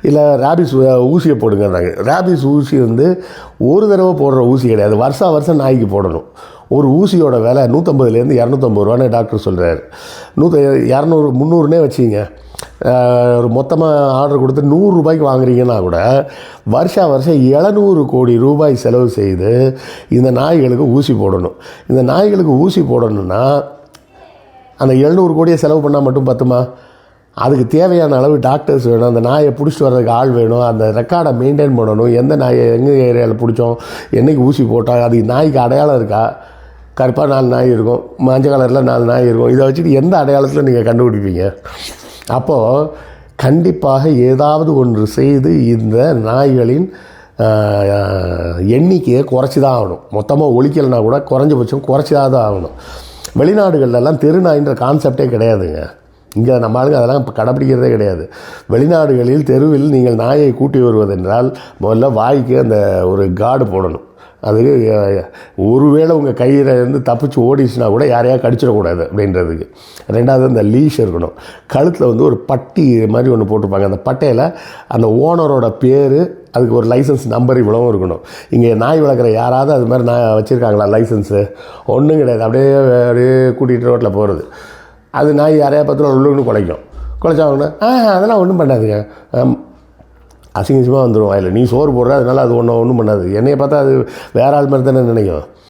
இல்லை ரேபிஸ் ஊசியை போடுங்கன்னாங்க. ரேபிஸ் ஊசி வந்து ஒரு தடவை போடுற ஊசி கிடையாது, வருஷம் நாய்க்கு போடணும். ஒரு ஊசியோட விலை 150லேருந்து 250 ரூபான்னு டாக்டர் சொல்கிறார். 200 300னே வச்சிங்க. ஒரு மொத்தமாக ஆர்டர் கொடுத்து 100 ரூபாய்க்கு வாங்குறீங்கன்னா கூட வருஷம் 700 கோடி ரூபாய் செலவு செய்து இந்த நாய்களுக்கு ஊசி போடணும். இந்த நாய்களுக்கு ஊசி போடணுன்னா அந்த 700 கோடியை செலவு பண்ணால் மட்டும் பத்துமா? அதுக்கு தேவையான அளவு டாக்டர்ஸ் வேணும், அந்த நாயை பிடிச்சிட்டு வர்றதுக்கு ஆள் வேணும், அந்த ரெக்கார்டை மெயின்டைன் பண்ணணும். எந்த நாயை எங்கே ஏரியாவில் பிடிச்சோம், என்றைக்கு ஊசி போட்டோம், அது நாய்க்கு அடையாளம் இருக்கா? கருப்பாக 4 நாய் இருக்கும், மஞ்சள் கலரில் 4 நாய் இருக்கும். இதை வச்சுட்டு எந்த அடையாளத்தில் நீங்கள் கண்டுபிடிப்பீங்க? அப்போது கண்டிப்பாக ஏதாவது ஒன்று செய்து இந்த நாய்களின் எண்ணிக்கையை குறைச்சி தான் ஆகணும். மொத்தமாக ஒழிக்கலைன்னா கூட குறைஞ்சபட்சம் குறைச்சி தான் ஆகணும். வெளிநாடுகள்லாம் தெரு நாயின்ற கான்செப்டே கிடையாதுங்க. இங்கே நம்ம ஆளுங்க அதெல்லாம் இப்போ கடைப்பிடிக்கிறதே கிடையாது. வெளிநாடுகளில் தெருவில் நீங்கள் நாயை கூட்டி வருவதென்றால் முதல்ல வாய்க்கு அந்த ஒரு கார்டு போடணும். அது ஒருவேளை உங்கள் கையில் இருந்து தப்பிச்சு ஓடிச்சுனா கூட யாரையா கடிச்சிடக்கூடாது அப்படின்றதுக்கு. ரெண்டாவது அந்த லீஷ் இருக்கணும். கழுத்தில் வந்து ஒரு பட்டி மாதிரி ஒன்று போட்டிருப்பாங்க. அந்த பட்டையில் அந்த ஓனரோட பேர், அதுக்கு ஒரு லைசன்ஸ் நம்பர் இவ்வளவும் இருக்கணும். இங்கே நாய் வளர்க்குற யாராவது அது மாதிரி நான் வச்சுருக்காங்களா லைசன்ஸு? ஒன்றும் கிடையாது. அப்படியே கூட்டிகிட்டு ரோட்டில் போகிறது. அது நாய் யாரையா பார்த்து உள்ளுக்குன்னு குலைச்சாங்கன்னா அதெல்லாம் ஒன்றும் பண்ணாதுங்க. அசிங்கமாக வந்துடும் வாயில். நீ சோறு போடுற, அதனால் அது ஒன்றும் பண்ணாது. என்னையை பார்த்தா அது வேற ஆள் மாதிரி தானே நினைக்கும்.